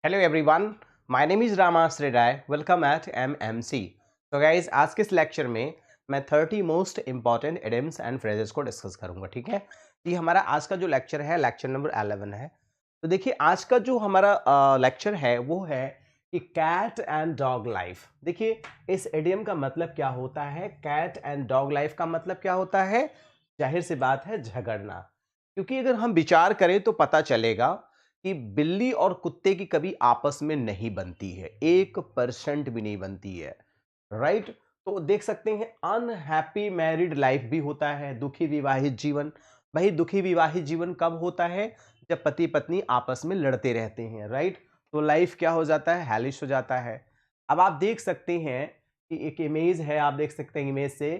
Hello everyone, my name is Ramashree Rai. Welcome at MMC. तो guys, आज के इस लेक्चर में मैं 30 most important idioms and phrases को डिस्कस करूंगा। ठीक है, ये हमारा आज का जो लेक्चर है, लेक्चर नंबर 11 है। तो देखिए, आज का जो हमारा लेक्चर है वो है कि कैट एंड डॉग लाइफ। देखिए, इस इडियम का मतलब क्या होता है, कैट एंड डॉग लाइफ का मतलब क्या होता है। जाहिर सी बात है, झगड़ना। क्योंकि अगर हम विचार करें तो पता चलेगा कि बिल्ली और कुत्ते की कभी आपस में नहीं बनती है, 1% भी नहीं बनती है। राइट। तो देख सकते हैं, अनहैप्पी मैरिड लाइफ भी होता है, दुखी विवाहित जीवन। भाई, दुखी विवाहित जीवन कब होता है? जब पति पत्नी आपस में लड़ते रहते हैं। राइट। तो लाइफ क्या हो जाता है? हेलिश हो जाता है। अब आप देख सकते हैं कि एक इमेज है, आप देख सकते हैं इमेज से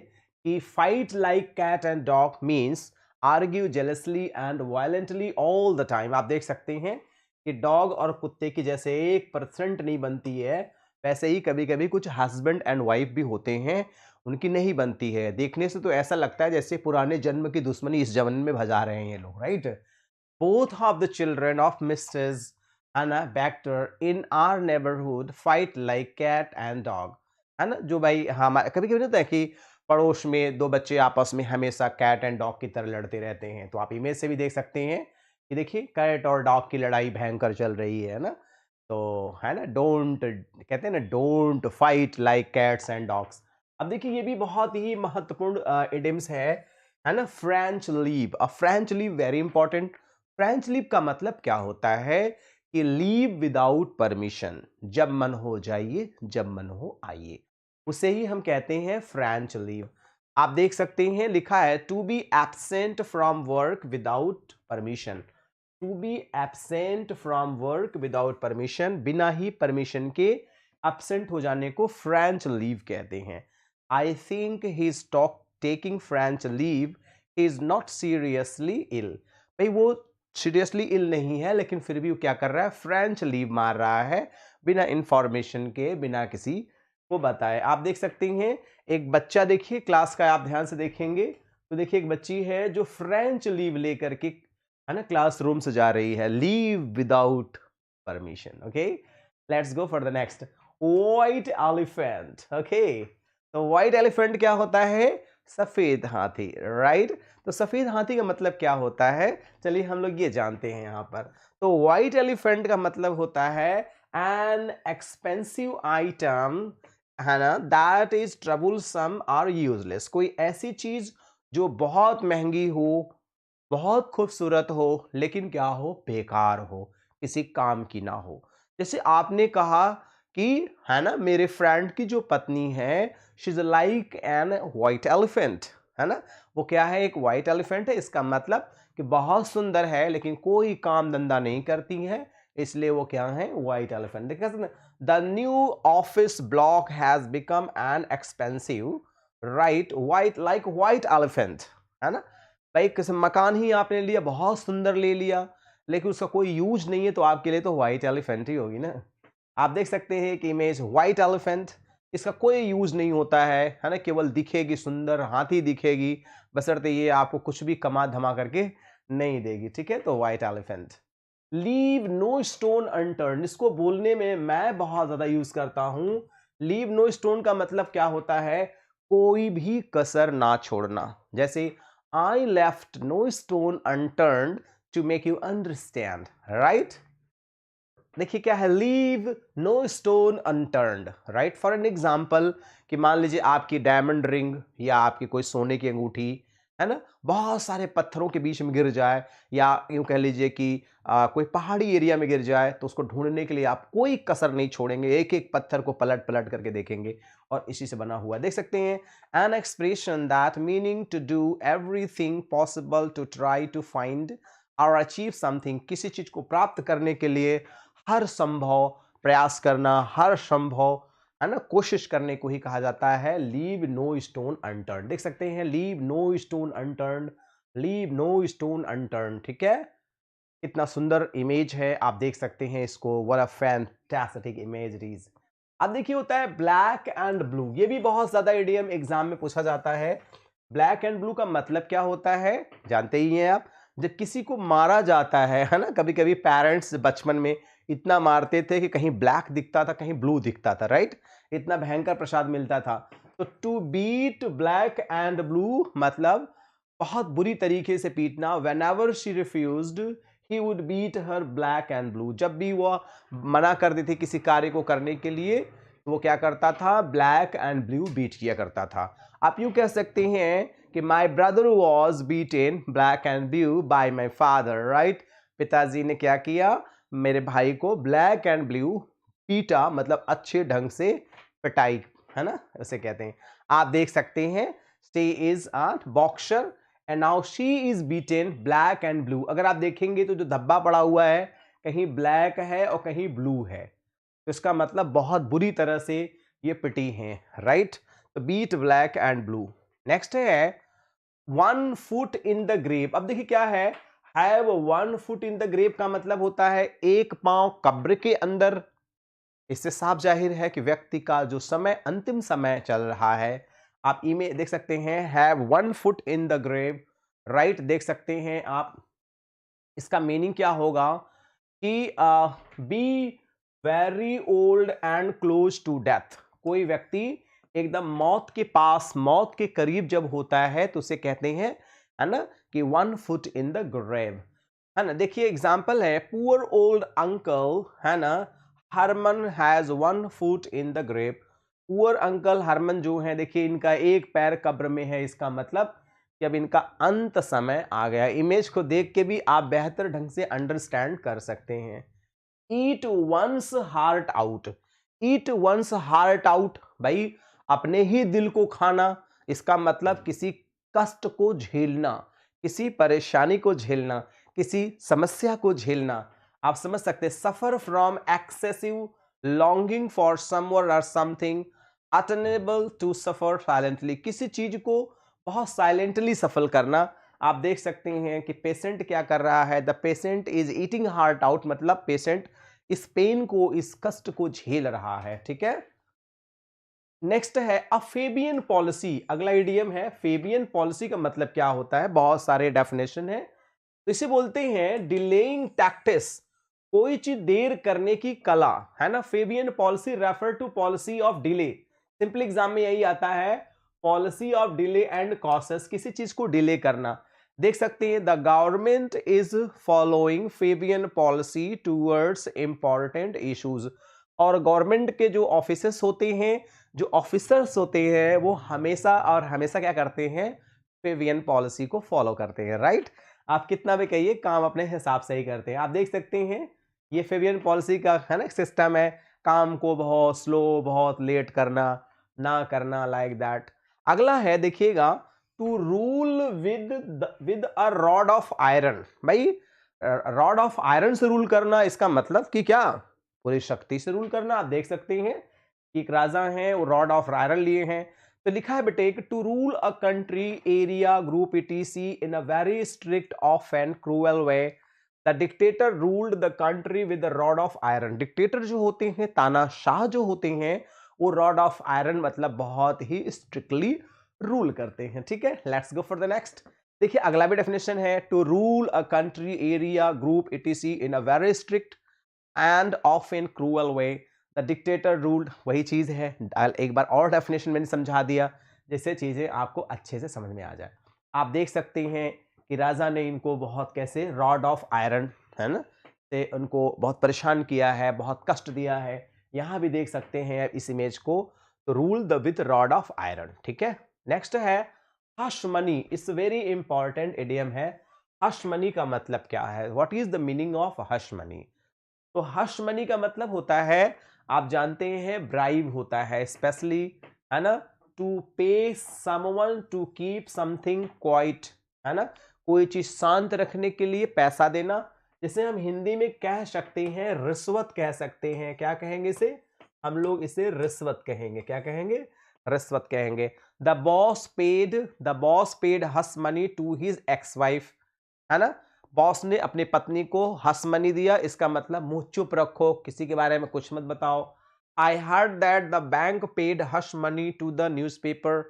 कि fight like cat and dog means argue jealously and violently all the time. आप देख सकते हैं कि डॉग और कुत्ते की जैसे 1% नहीं बनती है, वैसे ही कभी कभी कुछ हस्बैंड एंड वाइफ भी होते हैं, उनकी नहीं बनती है। देखने से तो ऐसा लगता है जैसे पुराने जन्म की दुश्मनी इस जन्म में भजा रहे हैं ये लोग। Right. Both of the children of Mrs Anna Baxter in our neighborhood fight like cat and dog। है ना, जो भाई हमारे कभी कभी होता है कि पड़ोस में दो बच्चे आपस में हमेशा कैट एंड डॉग की तरह लड़ते रहते हैं। तो आप इमेज से भी देख सकते हैं कि देखिए, कैट और डॉग की लड़ाई भयंकर चल रही है ना। तो है ना, डोंट कहते हैं ना, don't fight like cats and dogs. अब देखिए, ये भी बहुत ही महत्वपूर्ण इडियम्स है ना। French leave, a French leave very important. French leave का मतलब क्या होता है कि लीव विदाउट परमिशन, जब मन हो जाइए, जब मन हो आइए, उसे ही हम कहते हैं फ्रेंच लीव। आप देख सकते हैं लिखा है to be absent from work without permission. To be absent from work without permission, बिना ही परमिशन के एब्सेंट हो जाने को फ्रेंच लीव कहते हैं। I think he is taking French leave, he is not seriously ill. भाई, वो सीरियसली इल नहीं है, लेकिन फिर भी वो क्या कर रहा है? फ्रेंच लीव मार रहा है, बिना इंफॉर्मेशन के, बिना किसी को बताए। आप देख सकते हैं एक बच्चा, देखिए क्लास का, आप ध्यान से देखेंगे तो देखिए एक बच्ची है जो फ्रेंच लीव लेकर के, है ना, क्लासरूम से जा रही है, leave without permission. Okay, let's go for the next. White elephant. Okay, तो व्हाइट एलिफेंट क्या होता है? सफेद हाथी। राइट। तो सफेद हाथी का मतलब क्या होता है? चलिए हम लोग ये जानते हैं यहां पर। तो व्हाइट एलिफेंट का मतलब होता है एन एक्सपेंसिव आइटम, है ना, दैट इज ट्रबुलसम और यूजलेस। कोई ऐसी चीज जो बहुत महंगी हो, बहुत खूबसूरत हो, लेकिन क्या हो? बेकार हो, किसी काम की ना हो। जैसे आपने कहा कि, है ना, मेरे फ्रेंड की जो पत्नी है, she is like and white elephant. है ना, वो क्या है? एक व्हाइट एलिफेंट है। इसका मतलब कि बहुत सुंदर है लेकिन कोई काम धंधा नहीं करती है, इसलिए वो क्या है? White elephant. देखिए, the new office block has become an expensive, right, white like white elephant. है ना, भाई किसी मकान ही आपने लिया, बहुत सुंदर ले लिया, लेकिन उसका कोई यूज नहीं है, तो आपके लिए तो व्हाइट एलिफेंट ही होगी ना। आप देख सकते हैं कि इमेज व्हाइट एलिफेंट, इसका कोई यूज नहीं होता है ना, केवल दिखेगी सुंदर, हाथी दिखेगी, बशर्ते ये आपको कुछ भी कमा धमा करके नहीं देगी। ठीक है, तो white elephant. Leave no stone unturn, इसको बोलने में मैं बहुत ज्यादा यूज करता हूं। लीव नो स्टोन का मतलब क्या होता है? कोई भी कसर ना छोड़ना। जैसे I left no stone unturn to make you understand. Right. देखिए क्या है, leave no stone unturned. Right, for an example, कि मान लीजिए आपकी डायमंड रिंग या आपकी कोई सोने की अंगूठी, है ना, बहुत सारे पत्थरों के बीच में गिर जाए, या यूं कह लीजिए कि कोई पहाड़ी एरिया में गिर जाए, तो उसको ढूंढने के लिए आप कोई कसर नहीं छोड़ेंगे, एक एक पत्थर को पलट पलट करके देखेंगे। और इसी से बना हुआ है। देख सकते हैं, an expression that meaning to do everything possible to try to find और अचीव समथिंग, किसी चीज को प्राप्त करने के लिए हर संभव प्रयास करना, हर संभव, है ना, कोशिश करने को ही कहा जाता है लीव नो स्टोन अनटर्न। देख सकते हैं, leave no stone unturn, leave no stone unturn. ठीक है, कितना सुंदर इमेज है, आप देख सकते हैं इसको। What a fantastic image it is. अब देखिए, होता है ब्लैक एंड ब्लू, ये भी बहुत ज्यादा इडियम एग्जाम में पूछा जाता है। ब्लैक एंड ब्लू का मतलब क्या होता है? जानते ही हैं आप। जब किसी को मारा जाता है ना, कभी कभी पेरेंट्स बचपन में इतना मारते थे कि कहीं ब्लैक दिखता था कहीं ब्लू दिखता था, राइट, इतना भयंकर प्रसाद मिलता था। तो to beat black and blue मतलब बहुत बुरी तरीके से पीटना। Whenever she refused he would beat her black and blue, जब भी वह मना कर देती किसी कार्य को करने के लिए तो वो क्या करता था, ब्लैक एंड ब्लू बीट किया करता था। आप यूं कह सकते हैं कि my brother was beaten black and blue bye my father, right, पिताजी ने क्या किया, मेरे भाई को ब्लैक एंड ब्लू पीटा, मतलब अच्छे ढंग से पिटाई, है ना, उसे कहते हैं। आप देख सकते हैं she is a boxer and now she is beaten black and blue. अगर आप देखेंगे तो जो धब्बा पड़ा हुआ है कहीं ब्लैक है और कहीं ब्लू है, तो इसका मतलब बहुत बुरी तरह से ये पिटी हैं, राइट। तो beat black and blue. Next है one foot in the grave. अब देखिए क्या है, have one foot in the grave का मतलब होता है एक पांव कब्र के अंदर। इससे साफ जाहिर है कि व्यक्ति का जो समय अंतिम समय चल रहा है। आप ईमेल देख सकते हैं have one foot in the grave, right, देख सकते हैं आप। इसका मीनिंग क्या होगा कि be very old and close to death. कोई व्यक्ति एकदम मौत के पास, मौत के करीब जब होता है तो उसे कहते हैं, है ना, कि one foot in the grave, है ना। देखिए एग्जांपल है पुअर ओल्ड अंकल, है ना, Herman has one foot in the grave. Poor uncle Herman जो है, देखिए इनका एक पैर कब्र में है, इसका मतलब कि अब इनका अंत समय आ गया। इमेज को देख के भी आप बेहतर ढंग से अंडरस्टैंड कर सकते हैं। ईट वंस हार्ट आउट, ईट वंस हार्ट आउट, भाई अपने ही दिल को खाना, इसका मतलब किसी कष्ट को झेलना, किसी परेशानी को झेलना, किसी समस्या को झेलना। आप समझ सकते हैं suffer from excessive longing for someone और something, attainable to suffer silently, किसी चीज को बहुत साइलेंटली सफल करना। आप देख सकते हैं कि पेशेंट क्या कर रहा है, the patient is eating heart out, मतलब पेशेंट इस पेन को, इस कष्ट को झेल रहा है, ठीक है। नेक्स्ट है अ फेबियन पॉलिसी। अगला इडियम है फेबियन पॉलिसी का मतलब क्या होता है, बहुत सारे डेफिनेशन है। तो इसे बोलते हैं डिलेइंग टैक्टिस, कोई चीज देर करने की कला, है ना। Fabian policy refer to policy of delay. Simple exam में यही आता है, policy of delay and causes, किसी चीज को डिले करना। देख सकते हैं the government is following Fabian policy towards important issues. और गवर्नमेंट के जो ऑफिसर्स होते हैं, जो ऑफिसर्स होते हैं, वो हमेशा और हमेशा क्या करते हैं, फेबियन पॉलिसी को फॉलो करते हैं, राइट। आप कितना भी कहिए काम अपने हिसाब से ही करते हैं। आप देख सकते हैं ये फेबियन पॉलिसी का, है ना, सिस्टम है, काम को बहुत स्लो, बहुत लेट करना, ना करना, लाइक दैट। अगला है देखिएगा to rule with a rod of iron. भाई रॉड ऑफ आयरन से रूल करना, इसका मतलब कि क्या, पूरी शक्ति से रूल करना। आप देख सकते हैं कि एक राजा हैं, वो रॉड ऑफ आयरन लिए हैं। तो लिखा है बेटे to rule a country area group etc in a very strict of and cruel way, the dictator ruled the country with the rod of iron. Dictator जो होते हैं, तानाशाह जो होते हैं, वो रॉड ऑफ आयरन मतलब बहुत ही स्ट्रिक्टली रूल करते हैं, ठीक है। Let's go for the next. देखिए अगला भी डेफिनेशन है to rule a country area group etc in a very strict and of in cruel way, the dictator ruled, वही चीज है। एक बार और डेफिनेशन मैंने समझा दिया जिससे चीजें आपको अच्छे से समझ में आ जाए। आप देख सकते हैं कि राजा ने इनको बहुत कैसे रॉड ऑफ आयरन, है ना, से उनको बहुत परेशान किया है, बहुत कष्ट दिया है। यहां भी देख सकते हैं इस इमेज को, तो rule the with rod of iron, ठीक है। नेक्स्ट है हश मनी। इस वेरी इंपॉर्टेंट इडियम है। हश मनी का मतलब क्या है, what is the meaning of hush money. तो हश मनी का मतलब होता है, आप जानते हैं ब्राइब होता है, स्पेशली, है ना, to pay someone to keep something quiet, है ना, कोई चीज शांत रखने के लिए पैसा देना। जिसे हम हिंदी में कह सकते हैं रिश्वत कह सकते हैं। क्या कहेंगे इसे, हम लोग इसे रिश्वत कहेंगे। क्या कहेंगे, रिश्वत कहेंगे। The boss paid hush money to his ex wife, है ना, बॉस ने अपनी पत्नी को हस मनी दिया, इसका मतलब मुंह चुप रखो, किसी के बारे में कुछ मत बताओ। I heard that the bank paid hush money to the newspaper,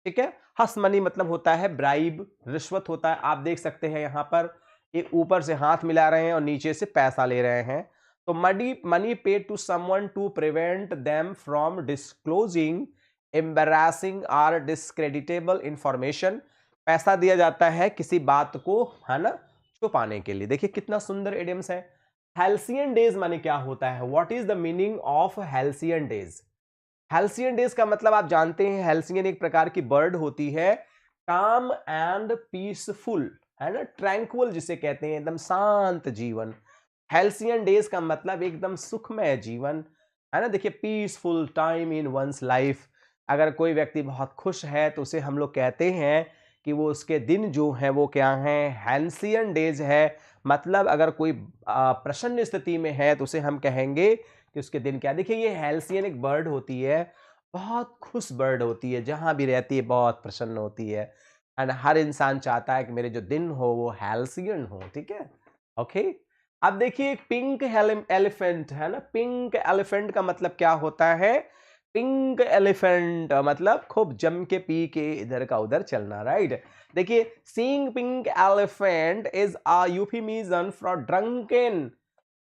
ठीक है। हस मनी मतलब होता है ब्राइब, रिश्वत होता है। आप देख सकते हैं यहां पर एक ऊपर से हाथ मिला रहे हैं और नीचे से पैसा ले रहे हैं। तो money paid to someone to prevent them from disclosing embarrassing और डिस्क्रेडिटेबल इंफॉर्मेशन। पैसा दिया जाता है किसी बात को, है ना, छुपाने के लिए। देखिए कितना सुंदर इडियम्स है। हेल्सियन डेज माने क्या होता है? What is the meaning of halcyon days? Halcyon days का मतलब आप जानते हैं, हेल्सियन एक प्रकार की बर्ड होती है, काम एंड पीसफुल, है ना, ट्रैंक्विल जिसे कहते हैं, एकदम शांत जीवन। हेल्सियन डेज का मतलब एकदम सुखमय जीवन, है ना। देखिए peaceful time in one's life. अगर कोई व्यक्ति बहुत खुश है तो उसे हम लोग कहते हैं कि वो उसके दिन जो है वो क्या है, हेल्सियन डेज है। मतलब अगर कोई प्रसन्न स्थिति में है तो उसे हम कहेंगे कि उसके दिन क्या। देखिए ये हेल्सियन एक बर्ड होती है, बहुत खुश बर्ड होती है, जहां भी रहती है बहुत प्रसन्न होती है। एंड हर इंसान चाहता है कि मेरे जो दिन हो वो हेल्सियन हो, ठीक है। ओके, अब देखिए पिंक एलिफेंट, है ना। पिंक एलिफेंट का मतलब क्या होता है? पिंक एलिफेंट मतलब खूब जम के पी के इधर का उधर चलना, राइट। देखिए seeing pink elephant is a euphemism for drunken,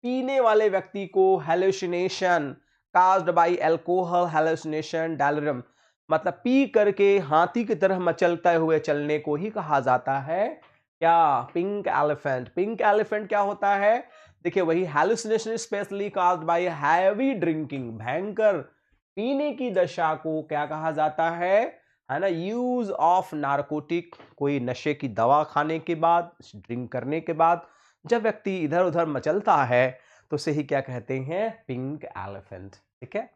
पीने वाले व्यक्ति को, hallucination caused by alcohol, hallucination, delirium, मतलब पी करके हाथी की तरह मचलते हुए चलने को ही कहा जाता है क्या? Pink elephant. पिंक एलिफेंट क्या होता है? देखिए वही hallucination specially caused by heavy drinking, भयंकर पीने की दशा को क्या कहा जाता है ना, यूज ऑफ नारकोटिक, कोई नशे की दवा खाने के बाद, ड्रिंक करने के बाद जब व्यक्ति इधर उधर मचलता है तो उसे ही क्या कहते हैं? पिंक एलिफेंट, ठीक है।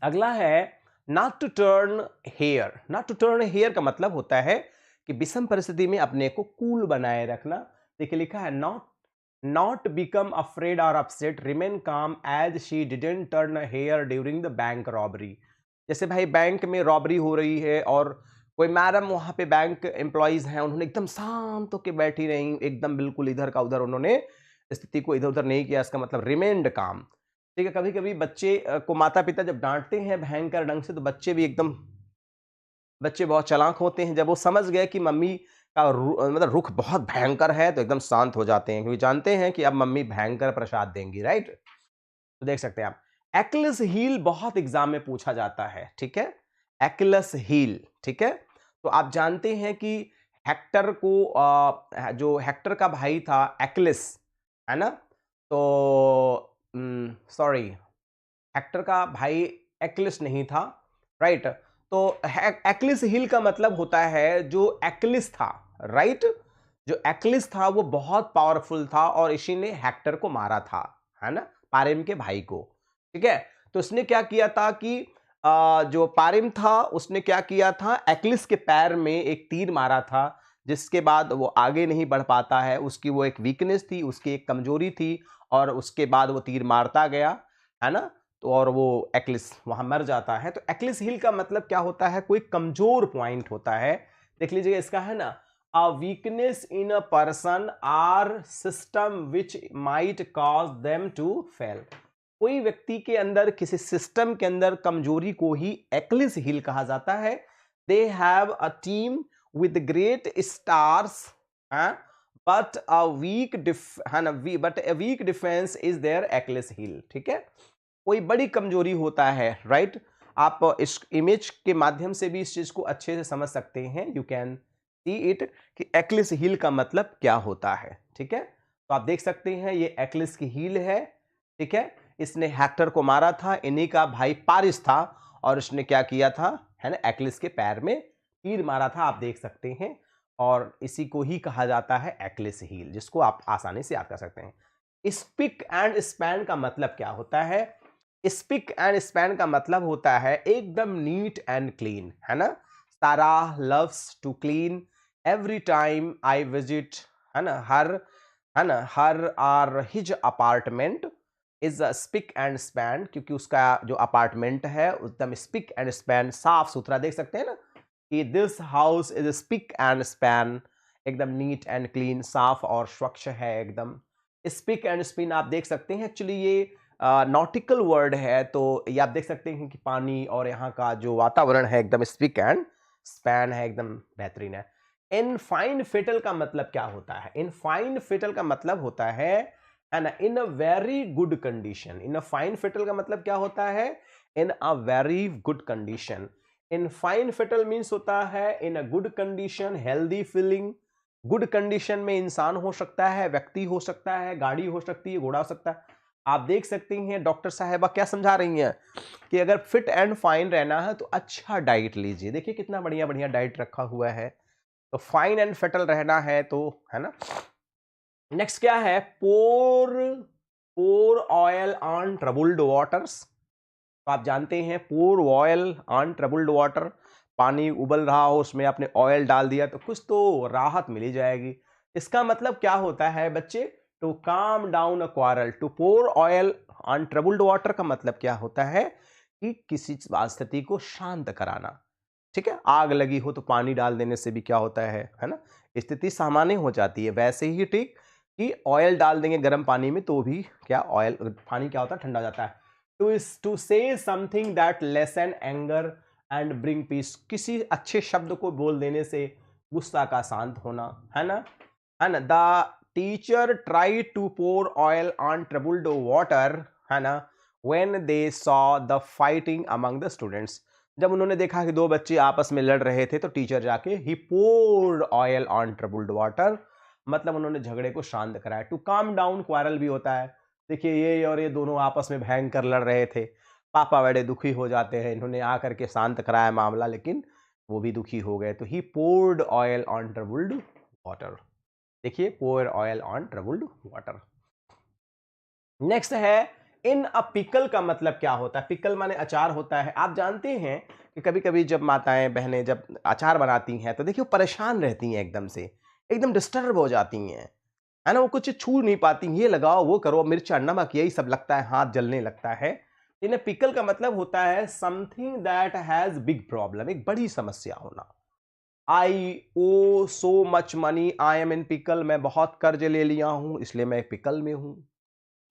अगला है not to turn hair. Not to turn hair का मतलब होता है कि विषम परिस्थिति में अपने को कूल बनाए रखना। देखिए लिखा है नॉट बिकम अफ्रेड और upset, remain calm as she didn't turn hair during the bank robbery. जैसे भाई बैंक में रॉबरी हो रही है और कोई मैडम वहां पे बैंक एम्प्लॉइज हैं, उन्होंने एकदम शांत होकर बैठी रही, एकदम बिल्कुल इधर का उधर उन्होंने स्थिति को इधर उधर नहीं किया, इसका मतलब रिमेन्ड काम, ठीक है। कभी कभी बच्चे को माता पिता जब डांटते हैं भयंकर ढंग से तो बच्चे भी एकदम, बच्चे बहुत चालाक होते हैं, जब वो समझ गए कि मम्मी का मतलब रुख बहुत भयंकर है तो एकदम शांत हो जाते हैं, क्योंकि जानते हैं कि अब मम्मी भयंकर प्रसाद देंगी, राइट। तो देख सकते हैं आप, एक्लस हील बहुत एग्जाम में पूछा जाता है, ठीक है। एक्लस हील, ठीक है। तो आप जानते हैं कि हेक्टर को जो हेक्टर का भाई था एक्लिस, है ना, तो सॉरी, हेक्टर का भाई एक्लिस नहीं था, राइट। तो एक्लिस हिल का मतलब होता है जो एक्लिस था, राइट। जो एक्लिस था वो बहुत पावरफुल था और इसी ने हेक्टर को मारा था, है ना, पारिम के भाई को, ठीक है। तो उसने क्या किया था कि जो पारिम था उसने क्या किया था, एक्लिस के पैर में एक तीर मारा था, जिसके बाद वो आगे नहीं बढ़ पाता है, उसकी वो एक वीकनेस थी, उसकी एक कमजोरी थी, और उसके बाद वो तीर मारता गया, है ना। तो और वो एक्लिस वहां मर जाता है। तो एक्लिस हिल का मतलब क्या होता है? कोई कमजोर पॉइंट होता है। देख लीजिएगा इसका, है ना, a weakness in a person or system which might cause them to fail. कोई व्यक्ति के अंदर, किसी सिस्टम के अंदर कमजोरी को ही एक्लिस हिल कहा जाता है। They have a team with great stars, but a weak but a weak defence is their Achilles heel, ठीक है। कोई बड़ी कमजोरी होता है, राइट। आप इस इमेज के माध्यम से भी इस चीज को अच्छे से समझ सकते हैं, यू कैन सी इट, कि एक्लिस हील का मतलब क्या होता है, ठीक है। तो आप देख सकते हैं ये एक्लिस की हील है, ठीक है। इसने हेक्टर को मारा था, इन्हीं का भाई पारिस था, और इसने क्या किया था, है ना, एक्लिस के पैर में तीर मारा था, आप देख सकते हैं। और इसी को ही कहा जाता है एक्लिस हील, जिसको आप आसानी से याद कर सकते हैं। स्पिक एंड स्पैन का मतलब क्या होता है? स्पिक एंड स्पैन का मतलब होता है एकदम नीट एंड क्लीन, है ना। Sara loves to clean every time I visit, है ना, her or his apartment is a spick and span, क्योंकि उसका जो अपार्टमेंट है एकदम स्पिक एंड स्पैन, साफ सुथरा। देख सकते हैं ना कि this house is speak and span, एकदम नीट एंड क्लीन, साफ और स्वच्छ है एकदम। स्पिक एंड स्पिन आप देख सकते हैं, एक्चुअली ये नॉटिकल वर्ड है, तो ये आप देख सकते हैं कि पानी और यहाँ का जो वातावरण है एकदम स्पिक एंड स्पैन है, एकदम बेहतरीन है। इनफाइन फेटल का मतलब क्या होता है? इनफाइन फेटल का मतलब होता है ना, in a very good condition. In a fine fettle का मतलब क्या होता है? In a very good condition. In fine fettle means होता है in a good condition, healthy feeling. Good condition में इंसान हो सकता है, व्यक्ति हो सकता है, गाड़ी हो सकती है, घोड़ा हो सकता है। आप देख सकती हैं डॉक्टर साहेबा क्या समझा रही हैं कि अगर फिट एंड फाइन रहना है तो अच्छा डाइट लीजिए। देखिए कितना बढ़िया बढ़िया डाइट रखा हुआ है। तो फाइन एंड फेटल रहना है तो, है ना। नेक्स्ट क्या है? पोर पोर ऑयल ऑन ट्रबल्ड वाटर्स। तो आप जानते हैं पोर ऑयल ऑन ट्रबल्ड वाटर, पानी उबल रहा हो उसमें आपने ऑयल डाल दिया तो कुछ तो राहत मिली जाएगी। इसका मतलब क्या होता है बच्चे? To calm down a quarrel. To pour oil on troubled water का मतलब क्या होता है कि किसी स्थिति को शांत कराना। ठीक है, आग लगी हो तो पानी डाल देने से भी क्या होता है ना, स्थिति सामान्य हो जाती है। वैसे ही ठीक कि ऑयल डाल देंगे गर्म पानी में तो भी क्या, ऑयल पानी क्या होता है, ठंडा हो जाता है। To say something that lessen anger and bring peace. किसी अच्छे शब्द को बोल देने से गुस्सा का शांत होना, है ना। है ना। The teacher try to pour oil on troubled water, है ना, when they saw the fighting among the students. जब उन्होंने देखा कि दो बच्चे आपस में लड़ रहे थे तो टीचर जाके he poured oil on troubled water, मतलब उन्होंने झगड़े को शांत कराया। टू काम डाउन क्वारल भी होता है। देखिए ये और ये दोनों आपस में भयंकर लड़ रहे थे, पापा बड़े दुखी हो जाते हैं, इन्होंने आकर के शांत कराया मामला, लेकिन वो भी दुखी हो गए। तो he poured oil on troubled water. देखिए pour oil on troubled water. Next है इन अ पिकल का मतलब क्या होता है? पिकल माने अचार होता है। आप जानते हैं कि कभी कभी जब माताएं बहनें जब अचार बनाती हैं तो देखिए वो परेशान रहती हैं, एकदम से एकदम डिस्टर्ब हो जाती हैं, है ना। वो कुछ छू नहीं पाती, ये लगाओ वो करो, मिर्चा नमक यही सब लगता है, हाथ जलने लगता है। इन्हें पिकल का मतलब होता है something that has big problem, एक बड़ी समस्या होना। I owe so much money, I am in pickle, मैं बहुत कर्ज ले लिया हूं इसलिए मैं पिकल में हूं।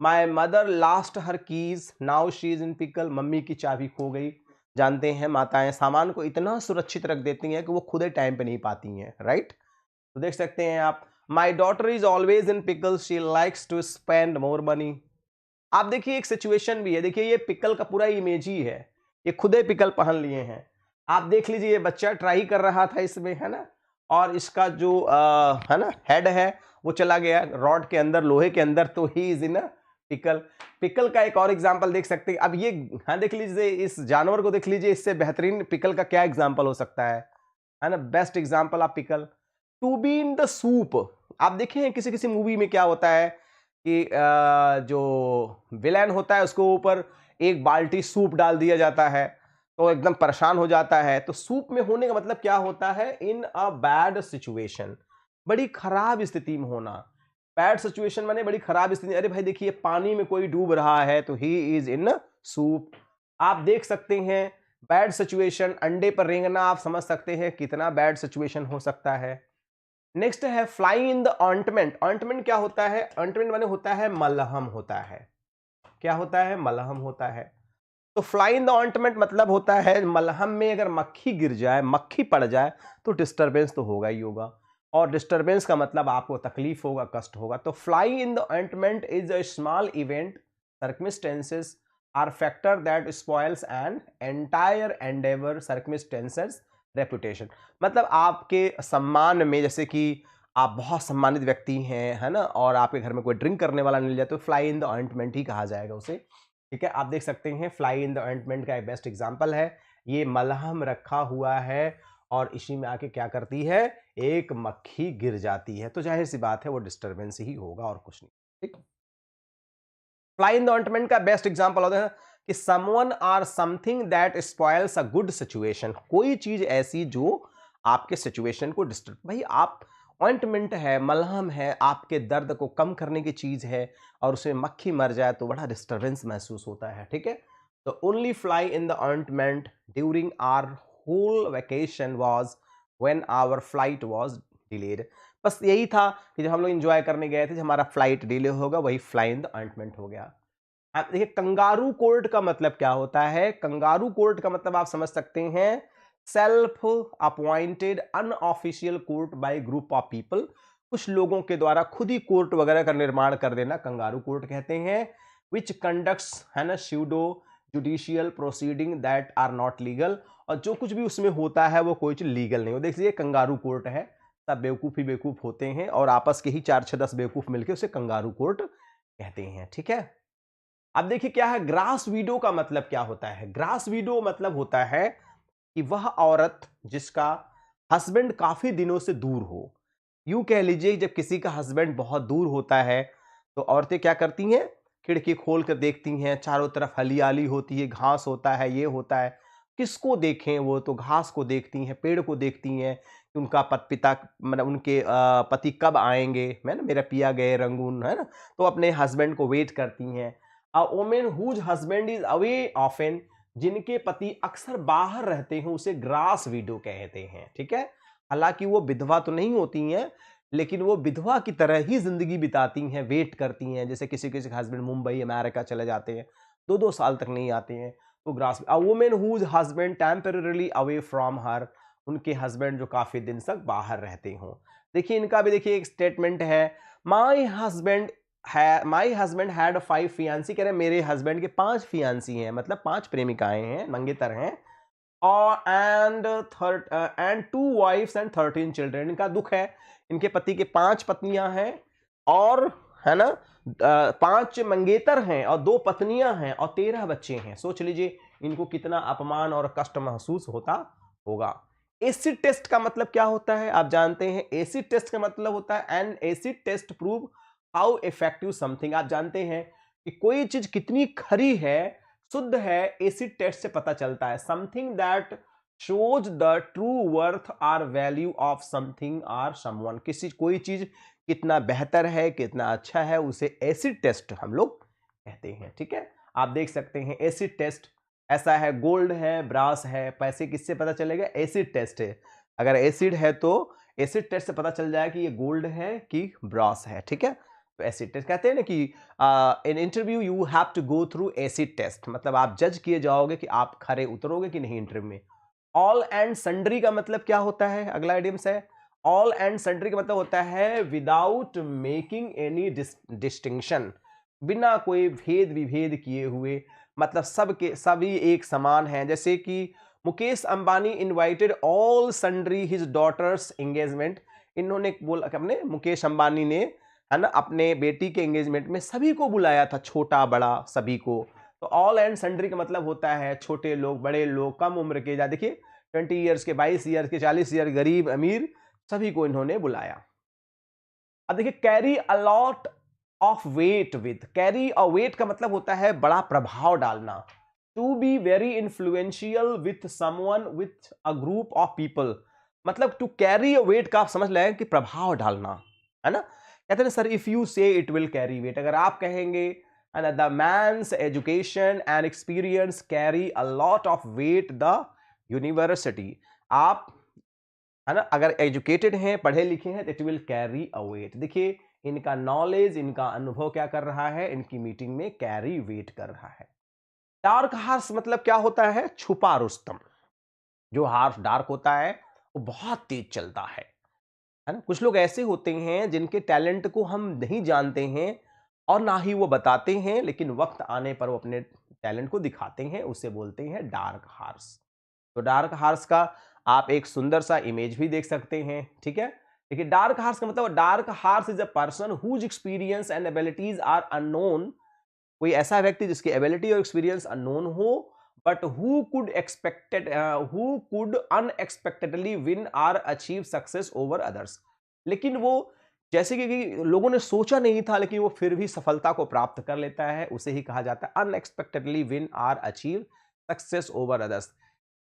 My mother last her keys now she is in pickle, mummy की चाबी खो गई। जानते हैं माताएं सामान को इतना सुरक्षित रख देती हैं कि वो खुद टाइम पे नहीं पाती हैं, राइट। तो देख सकते हैं आप, my daughter is always in pickle, she likes to spend more money. आप देखिए एक सिचुएशन भी है, देखिए ये पिकल का पूरा इमेज ही है, ये खुदे पिकल पहन लिए हैं। आप देख लीजिए ये बच्चा ट्राई कर रहा था इसमें, है ना, और इसका जो है ना हेड है वो चला गया रॉड के अंदर, लोहे के अंदर, तो he is in pickle. Pickle का एक और एग्जांपल देख सकते हैं। अब ये, हाँ देख लीजिए इस जानवर को देख लीजिए, इससे बेहतरीन पिकल का क्या एग्जांपल हो सकता है ना, best example of pickle. To be in the soup. आप देखें किसी किसी मूवी में क्या होता है कि जो विलेन होता है उसको ऊपर एक बाल्टी सूप डाल दिया जाता है तो एकदम परेशान हो जाता है। तो सूप में होने का मतलब क्या होता है? इन अ बैड सिचुएशन, बड़ी खराब स्थिति में होना। बैड सिचुएशन माने बड़ी खराब स्थिति। अरे भाई देखिए पानी में कोई डूब रहा है तो ही इज इन सूप। आप देख सकते हैं बैड सिचुएशन, अंडे पर रेंगना, आप समझ सकते हैं कितना बैड सिचुएशन हो सकता है। नेक्स्ट है fly in the ointment. Ointment क्या होता है? ऑइंटमेंट माने होता है मलहम होता है। क्या होता है? मलहम होता है। तो फ्लाई इन द ऑइंटमेंट मतलब होता है मलहम में अगर मक्खी गिर जाए, मक्खी पड़ जाए तो डिस्टरबेंस तो होगा ही होगा, और डिस्टरबेंस का मतलब आपको तकलीफ होगा, कष्ट होगा। तो fly in the ointment is a small event, circumstances or factor that spoils an entire endeavour, circumstances reputation. मतलब आपके सम्मान में, जैसे कि आप बहुत सम्मानित व्यक्ति हैं, है ना, और आपके घर में कोई ड्रिंक करने वाला मिल जाए तो फ्लाई इन द ऑइंटमेंट ही कहा जाएगा उसे। ठीक है, आप देख सकते हैं फ्लाई इन द ऑइंटमेंट का एक बेस्ट एग्जांपल है। ये मलहम रखा हुआ है और इसी में आके क्या करती है, एक मक्खी गिर जाती है तो जाहिर सी बात है वो डिस्टरबेंस ही होगा और कुछ नहीं। ठीक। फ्लाई इन द ऑइंटमेंट का बेस्ट एग्जांपल होता है कि someone or something that spoils a good situation. कोई चीज ऐसी जो आपके सिचुएशन को डिस्टर्ब, भाई आप ऑइंटमेंट है, मलहम है, आपके दर्द को कम करने की चीज है, और उसमें मक्खी मर जाए तो बड़ा डिस्टर्बेंस महसूस होता है। ठीक है, तो only fly in the ointment during our whole vacation was when our flight was delayed. बस यही था कि जब हम लोग एंजॉय करने गए थे, जब हमारा फ्लाइट डिले होगा वही फ्लाई इन द ऑइंटमेंट हो गया। अब देखिए कंगारू कोर्ट का मतलब क्या होता है? कंगारू कोर्ट का मतलब आप समझ सकते हैं self appointed unofficial court by group of people, कुछ लोगों के द्वारा खुद ही कोर्ट वगैरह का निर्माण कर देना कंगारू कोर्ट कहते हैं। विच कंडक्ट्स, है ना, pseudo judicial proceeding that are not legal, और जो कुछ भी उसमें होता है वो कोई चीज लीगल नहीं हो। देखिए कंगारू कोर्ट है, सब बेवकूफ ही बेवकूफ होते हैं और आपस के ही 4-6-10 बेवकूफ मिलकर उसे कंगारू कोर्ट कहते हैं, ठीक है। अब देखिए क्या है ग्रास वीडो का मतलब क्या होता है। ग्रास वीडो मतलब होता है कि वह औरत जिसका हस्बैंड काफी दिनों से दूर हो। यूं कह लीजिए जब किसी का हस्बैंड बहुत दूर होता है तो औरतें क्या करती हैं, खिड़की खोल कर देखती हैं, चारों तरफ हरियाली होती है, घास होता है, ये होता है, किसको देखें, वो तो घास को देखती हैं, पेड़ को देखती हैं कि उनका पिता मतलब उनके पति कब आएंगे, है ना, मेरा पिया गए रंगून, है ना, तो अपने हस्बैंड को वेट करती हैं। A women whose husband is away often, जिनके पति अक्सर बाहर रहते हैं, उसे ग्रास विडो कहते हैं, ठीक है। हालांकि वो विधवा तो नहीं होती हैं, लेकिन वो विधवा की तरह ही जिंदगी बिताती हैं, वेट करती हैं। जैसे किसी किसी के हस्बैंड मुंबई अमेरिका चले जाते हैं, 2-2 साल तक नहीं आते हैं, तो grass. A women whose husband temporarily away from her, उनके हस्बैंड जो काफी दिन तक बाहर रहते हों। देखिए इनका भी देखिए एक स्टेटमेंट है, माई हस्बैंड हैड 5 फियांसी, कह रहे मेरे हस्बैंड के 5 फियांसी हैं, मतलब 5 प्रेमिकाएं हैं, मंगेतर हैं, और एंड 2 वाइफ्स एंड 13 चिल्ड्रन। इनका दुख है, इनके पति के 5 पत्नियां हैं और, है ना, 5 मंगेतर हैं और 2 पत्नियां हैं और 13 बच्चे हैं। सोच लीजिए इनको कितना अपमान और कष्ट महसूस होता होगा। एसिड टेस्ट का मतलब क्या होता है आप जानते हैं। एसिड टेस्ट का मतलब होता है an acid test prove how effective something. आप जानते हैं कि कोई चीज कितनी खरी है, शुद्ध है, एसिड टेस्ट से पता चलता है। Something that shows the true worth or value of something or someone, किसी कोई चीज कितना बेहतर है, कितना अच्छा है, उसे एसिड टेस्ट हम लोग कहते हैं, ठीक है। आप देख सकते हैं एसिड टेस्ट ऐसा है, गोल्ड है, ब्रास है, पैसे किससे पता चलेगा, एसिड टेस्ट है। अगर एसिड है तो एसिड टेस्ट से पता चल जाएगा कि ये गोल्ड है कि ब्रास है, ठीक है। तो एसिड टेस्ट कहते हैं ना कि in interview you have to go through acid test, मतलब आप जज किए जाओगे कि आप खरे उतरोगे कि नहीं इंटरव्यू में। ऑल एंड सन्ड्री का मतलब क्या होता है, अगला इडियम्स है। ऑल एंड सन्ड्री का मतलब होता है विदाउट मेकिंग एनी डिस्टिंक्शन, बिना कोई भेद विभेद किए हुए, मतलब सबके सभी एक समान हैं। जैसे कि Mukesh Ambani invited all sundry his daughter's engagement, इन्होंने बोला कि अपने मुकेश अंबानी ने, है ना, अपने बेटी के एंगेजमेंट में सभी को बुलाया था, छोटा बड़ा सभी को। तो ऑल एंड सन्ड्री का मतलब होता है छोटे लोग, बड़े लोग, कम उम्र के, जा देखिए 20 ईयर्स के, 22 ईयर्स के, 40 ईयर, गरीब अमीर, सभी को इन्होंने बुलाया। अब देखिए carry a lot of weight with, carry a weight का मतलब होता है बड़ा प्रभाव डालना। To be very influential with someone with a group of people, मतलब टू कैरी अ वेट का आप समझ लें कि प्रभाव डालना, है ना। कहते हैं सर इफ यू से इट विल कैरी वेट, अगर आप कहेंगे and the man's education and experience carry a lot of weight the university, आप, है ना, अगर एजुकेटेड हैं, पढ़े लिखे हैं, तो it will carry a weight. देखिए इनका नॉलेज, इनका अनुभव क्या कर रहा है, इनकी मीटिंग में कैरी वेट कर रहा है। डार्क हार्स मतलब क्या होता है, छुपा रुस्तम। जो हार्स डार्क होता है वो बहुत तेज चलता है ना। कुछ लोग ऐसे होते हैं जिनके टैलेंट को हम नहीं जानते हैं और ना ही वो बताते हैं, लेकिन वक्त आने पर वो अपने टैलेंट को दिखाते हैं, उसे बोलते हैं डार्क हार्स। तो डार्क हार्स का आप एक सुंदर सा इमेज भी देख सकते हैं, ठीक है। देखिए डार्क हार्स का मतलब, dark horse is a person whose experience and abilities are unknown, कोई ऐसा व्यक्ति जिसकी एबिलिटी और एक्सपीरियंस अननोन हो, but who could unexpectedly win or achieve success over others, लेकिन वो जैसे कि लोगों ने सोचा नहीं था लेकिन वो फिर भी सफलता को प्राप्त कर लेता है, उसे ही कहा जाता है unexpectedly win or achieve success over others.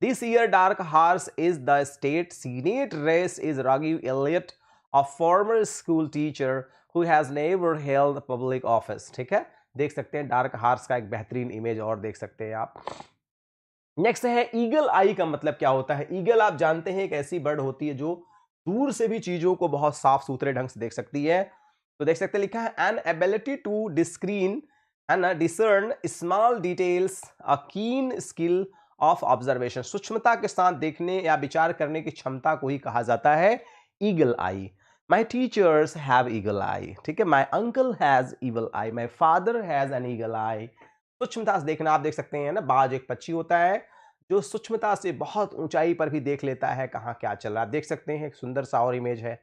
This year dark horse is the state senate race is Raghav Elliott, a former school teacher who has never held public office, ठीक है। देख सकते हैं डार्क हार्स का एक बेहतरीन इमेज और देख सकते हैं आप। नेक्स्ट है ईगल आई का मतलब क्या होता है। ईगल आप जानते हैं एक ऐसी बर्ड होती है जो दूर से भी चीजों को बहुत साफ सुथरे ढंग से देख सकती है। तो देख सकते हैं लिखा है एन एबिलिटी टू डिस्क्रीन, है ना, डिसर्न स्मॉल डिटेल्स, अ कीन स्किल ऑफ ऑब्जर्वेशन, सूक्ष्मता के साथ देखने या विचार करने की क्षमता को ही कहा जाता है eagle eye. My teachers have eagle eye, ठीक है, my uncle has eagle eye, my father has an eagle eye. सूक्ष्मता से देखना, आप देख सकते हैं ना, बाज एक पक्षी होता है जो सूक्ष्मता से बहुत ऊंचाई पर भी देख लेता है कहाँ क्या चल रहा है। आप देख सकते हैं, एक सुंदर सा और इमेज है।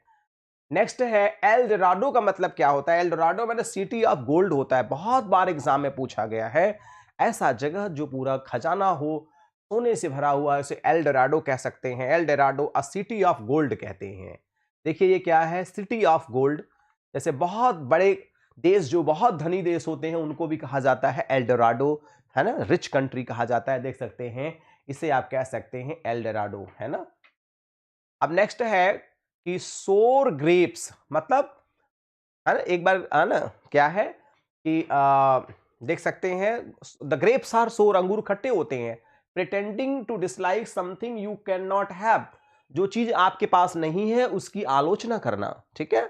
नेक्स्ट है एल डोराडो का मतलब क्या होता है? एल डोराडो मतलब सिटी ऑफ गोल्ड होता है, बहुत बार एग्जाम में पूछा गया है। ऐसा जगह जो पूरा खजाना हो, सोने से भरा हुआ, उसे एल डोराडो कह सकते हैं। L Dorado a city of gold कहते हैं। देखिए ये क्या है, सिटी ऑफ गोल्ड। जैसे बहुत बड़े देश, जो बहुत धनी देश होते हैं, उनको भी कहा जाता है एल डोराडो, है ना, रिच कंट्री कहा जाता है। देख सकते हैं, इसे आप कह सकते हैं एल डोराडो, है ना। अब नेक्स्ट है कि सोर ग्रेप्स मतलब, है ना, एक बार, है ना, क्या है कि देख सकते हैं, द ग्रेप्स आर सोर, अंगूर खट्टे होते हैं। Pretending to dislike something you can not have, जो चीज आपके पास नहीं है उसकी आलोचना करना, ठीक है।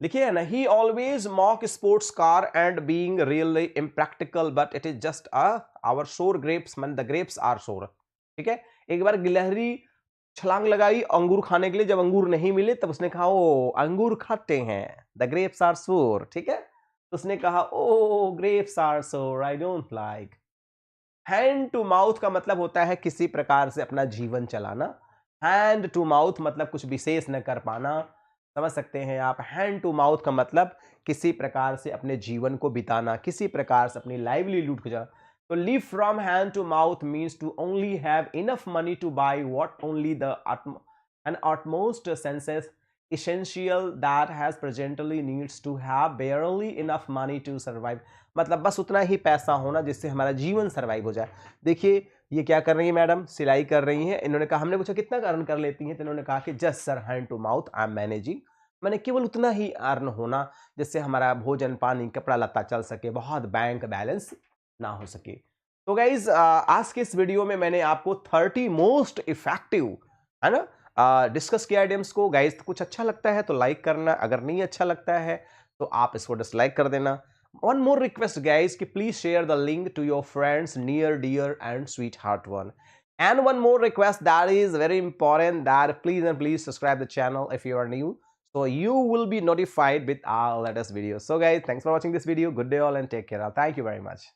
लिखिए ना, he always mock sports car and being really impractical but it is just our sour grapes, mean the grapes are sour, ठीक है। एक बार गिलहरी छलांग लगाई अंगूर खाने के लिए, जब अंगूर नहीं मिले तब उसने कहा ओ अंगूर खाते हैं, द ग्रेप्स आर सोर, ठीक है। तो उसने कहा ओ grapes are sour, I don't like. Hand to mouth का मतलब होता है किसी प्रकार से अपना जीवन चलाना। हैंड टू माउथ मतलब कुछ विशेष न कर पाना, समझ सकते हैं आप। हैंड टू माउथ का मतलब किसी प्रकार से अपने जीवन को बिताना, किसी प्रकार से अपनी लाइवलीहुड को चलाना। तो live from hand to mouth means to only have enough money to buy what only the utmost senses essential that has presently needs to have barely enough money to survive, मतलब बस उतना ही पैसा होना जिससे हमारा जीवन सर्वाइव हो जाए। देखिए ये क्या कर रही है मैडम, सिलाई कर रही हैं। इन्होंने कहा, हमने पूछा कितना अर्न कर लेती हैं, तो इन्होंने कहा कि just sir hand to mouth I am managing, मैंने केवल उतना ही अर्न होना जिससे हमारा भोजन पानी कपड़ा लत्ता चल सके, बहुत बैंक बैलेंस ना हो सके। तो गाइज आज के इस वीडियो में मैंने आपको 30 मोस्ट इफेक्टिव, है ना, डिस्कस किया आइडियम्स को। गाइज कुछ अच्छा लगता है तो लाइक करना, अगर नहीं अच्छा लगता है तो आप इसको डिसलाइक कर देना। वन मोर रिक्वेस्ट गाइज कि please share the link to your friends, near dear and sweetheart one. And one more request that is very important, that please and please subscribe the channel if you are new, so you will be notified with our latest videos. So guys, thanks for watching this video. Good day all and take care. Thank you very much.